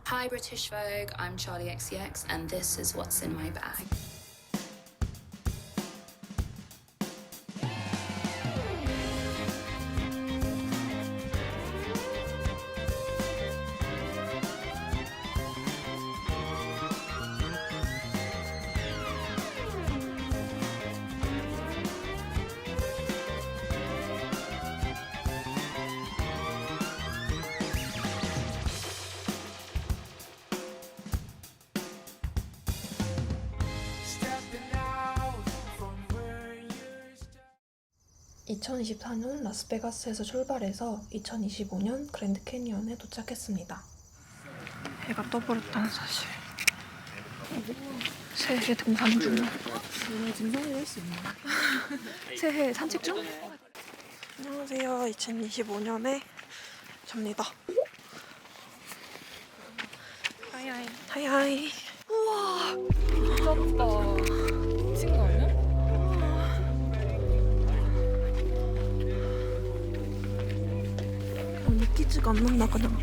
Hi British Vogue, I'm Charlie XCX and this is what's in my bag. Stepping out from where you 2024년 라스베가스에서 출발해서 2025년 그랜드 캐니언에 도착했습니다. 해가 떠버렸다는 사실. 새해 등산 중. 증상을 할 수 있나? 새해 산책 중? 안녕하세요. 2025년에 접니다. 하이하이. 하이하이. 우와. 미쳤다. 미친 거 아니야? 믿기지가 않는다 그냥.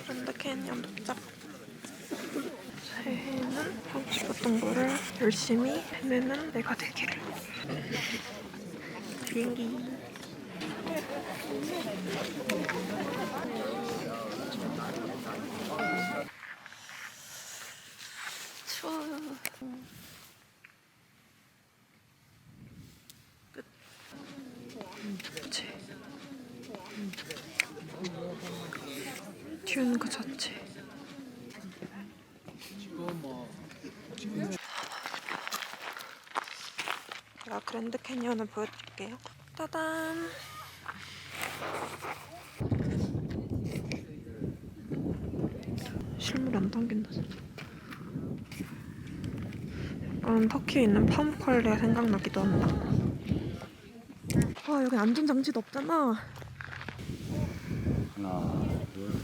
그랜드 캐니언 도착. 새해에는 하고 싶었던 거를 열심히 해내는 내가 되기를. 비행기. 추워. 끝. 그치. 듀는 그 자체. 제가 그랜드 캐니언을 보여드릴게요. 따단. 실물이 안 담긴다 진짜. 약간 터키에 있는 파무칼레가 생각나기도 한다. 와, 여기 안전장치도 없잖아. 하나, 둘,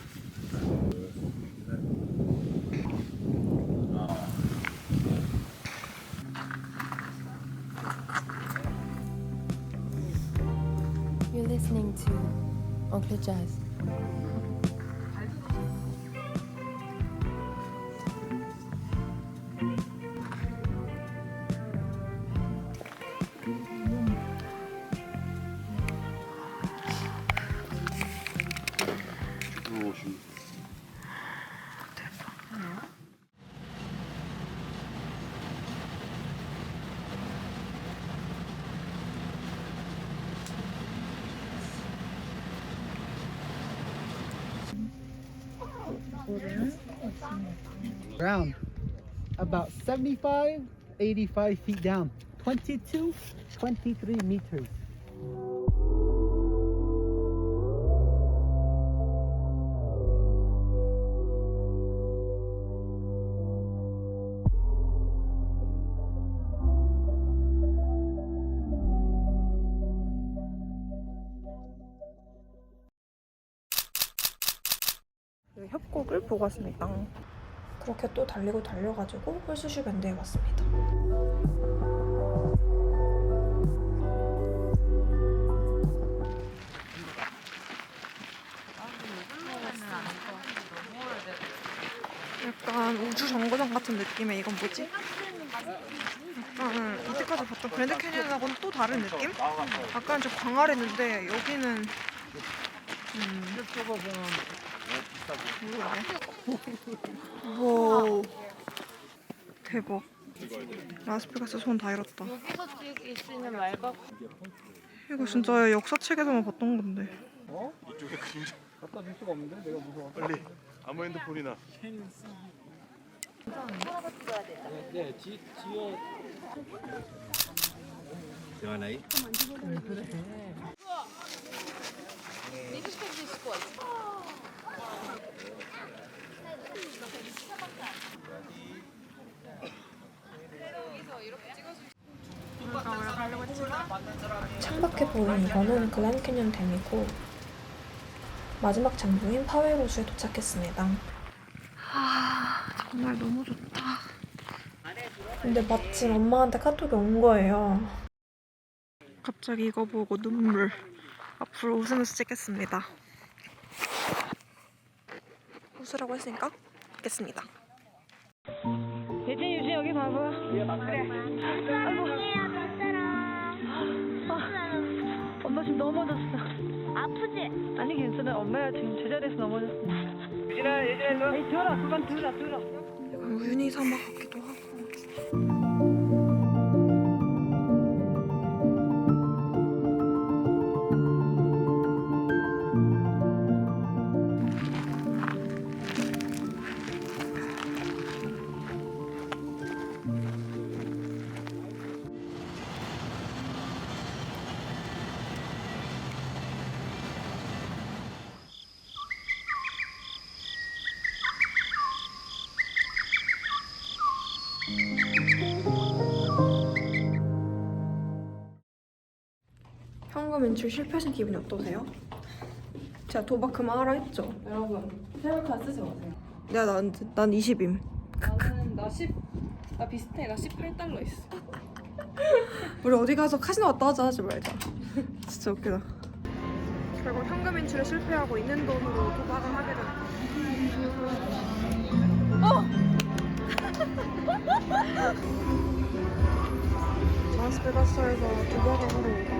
You're listening to Uncle Jazz. 들어오시면 ground about 75 85 feet down, 22 23 meters. 협곡을 보고 왔습니다. 그렇게 또 달리고 달려가지고 홀스슈 밴드에 왔습니다. 약간 우주 정거장 같은 느낌의 이건 뭐지? 약간 이때까지 봤던 그랜드 캐니언하고는 또 다른 느낌? 약간 좀 광활했는데 여기는 와 대박. 라스베가스 손 다 잃었다. 여기서 찍을 수 있는 말과 이거 진짜 역사책에서만 봤던 건데. 이쪽에 그림자 갖다 줄 수가 없는데 내가 무서워. 빨리 아무 핸드폰이나 네, 지어. 창밖에 보이는 이거는 글랜드 캐니언 댐이고 마지막 장소인 파웨로스에 도착했습니다. 정말 너무 좋다. 근데 마침 엄마한테 카톡이 온 거예요. 갑자기 이거 보고 눈물. 앞으로 웃으면서 찍겠습니다. 웃으라고 했으니까 찍겠습니다. 예진 여기 봐봐. 그래. 아이고. 엄마 지금 넘어졌어. 아프지? 아니 괜찮아. 엄마야 지금 제자리에서 넘어졌어. 예진아 일로 와. 에이 들어라. 그만 들어라. 약간 우윤희 사막 같기도 하고. 현금 인출 실패하신 기분이 어떠세요? 제가 도박 그만하라 했죠? 여러분 세월카 쓰지 마세요. 난 20임. 나는 나 비슷해. 나 18달러 있어. 우리 어디 가서 카지노 왔다 하자 하지 말자. 진짜 웃기다. 결국 현금 인출에 실패하고 있는 돈으로 도박을 하게 됐다. 라스베가스에서 도박을 하러 오다.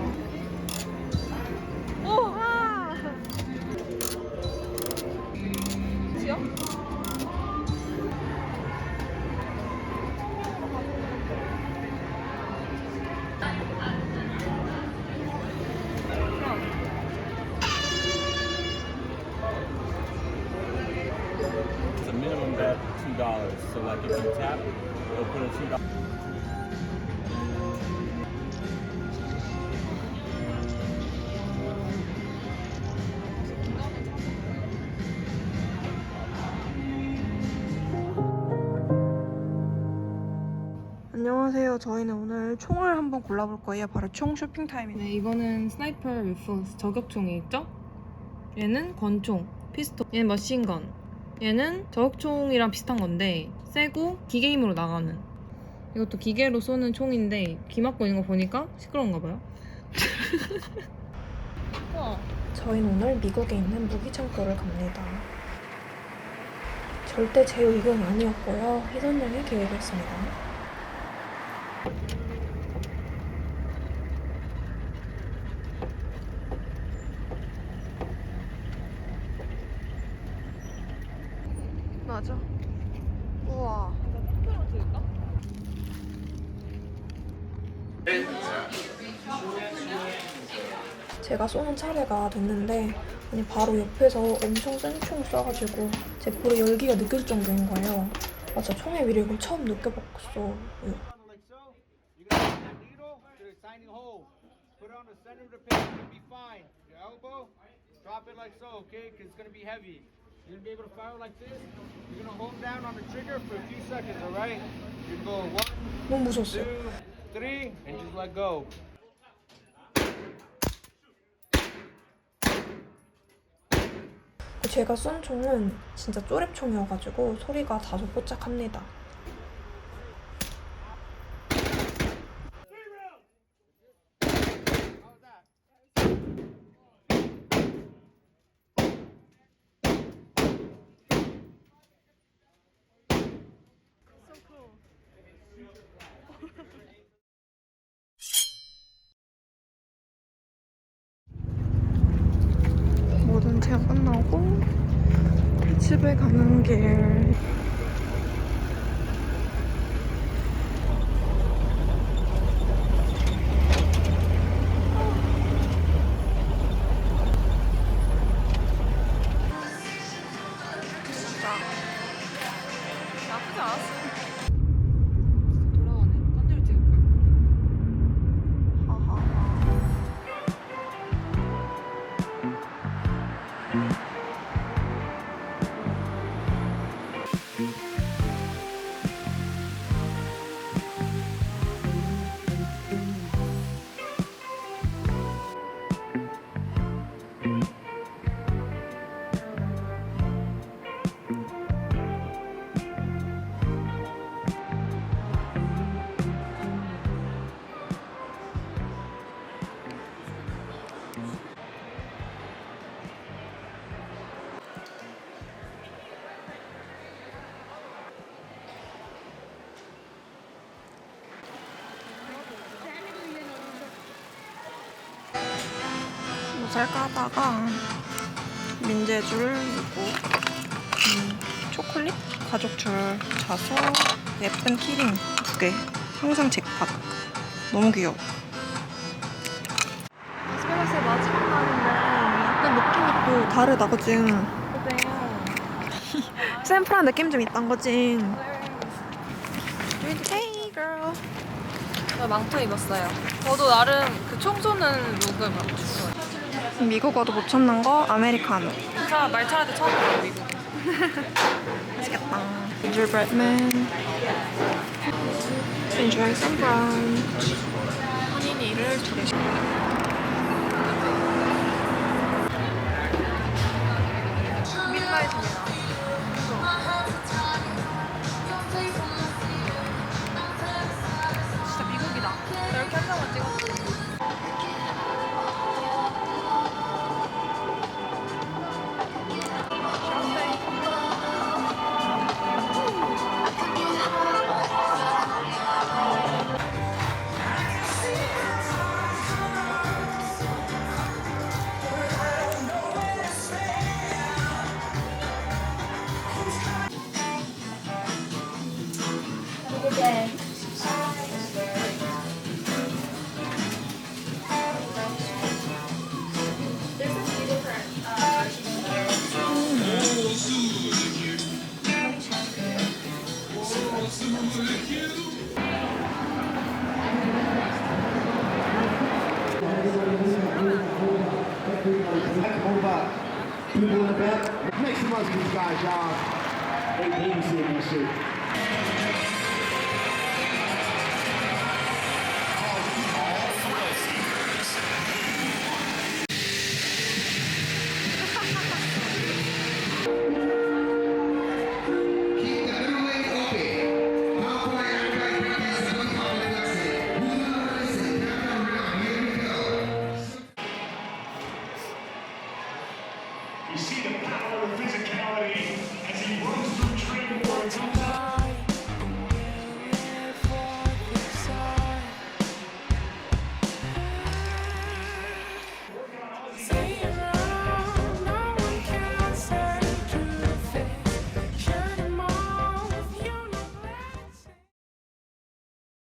지요? It's a minimum bet $2. So like if you tap, it'll put a $2. 안녕하세요. 저희는 오늘 총을 한번 골라볼 거예요. 바로 총 쇼핑 타임입니다. 네, 이거는 스나이퍼 리플스 저격총이 있죠? 얘는 권총, 피스톨, 얘는 머신건. 얘는 저격총이랑 비슷한 건데 세고 기계임으로 나가는. 이것도 기계로 쏘는 총인데 귀 막고 있는 거 보니까 시끄러운가 봐요. 우와. 저희는 오늘 미국에 있는 무기 창고를 갑니다. 절대 제 의견이 아니었고요. 희선양의 계획이었습니다. 맞아. 우와. 제가 쏘는 차례가 됐는데 아니 바로 옆에서 엄청 센 총 쏴가지고 제 볼에 열기가 느껴질 정도인 거예요. 맞아, 총의 위력을 처음 느껴봤어. Like so. You're gonna take that needle to the tiny hole. Put it on the center of the pin. You'll be fine. Your elbow, drop it like so, okay? Because it's gonna be heavy. You're gonna be able to fire like this. You're gonna hold down on the trigger for a few seconds, all right? You go 1, 너무 무서웠어요. 2, 3, and just let go. 제가 쏜 총은 진짜 쪼렙총이어가지고 소리가 다소 뽀짝합니다. 모든 체험 끝나고 집에 가는 길. 나쁘지 않았어. 돌아가네. 딴 데로 찍을 거야. 하하하. 살까 하다가 민재줄 그리고 초콜릿 가족줄 자서 예쁜 키링 2개. 항상 잭팟. 너무 귀여워. 라스베가스의 마지막 날인데 약간 느낌이 또 다르다, 그치? 그래요. 샘플한 느낌 좀 있단 거지. Hey girl. 저 망토 입었어요. 저도 나름 그 청소는 룩을 맞추고. 미국어도 못 찾는 거 아메리카노. 차 말차할 때 처음 봤어요, 미국. 맛있겠다. gingerbreadman. Enjoy some brunch. 허니니를 2개씩. 밀라이트입니다. 진짜 미국이다. 나 이렇게 한 장만 찍었어. Move up. People in the back. Make some noise for these guys, y'all. They babysitting that shit.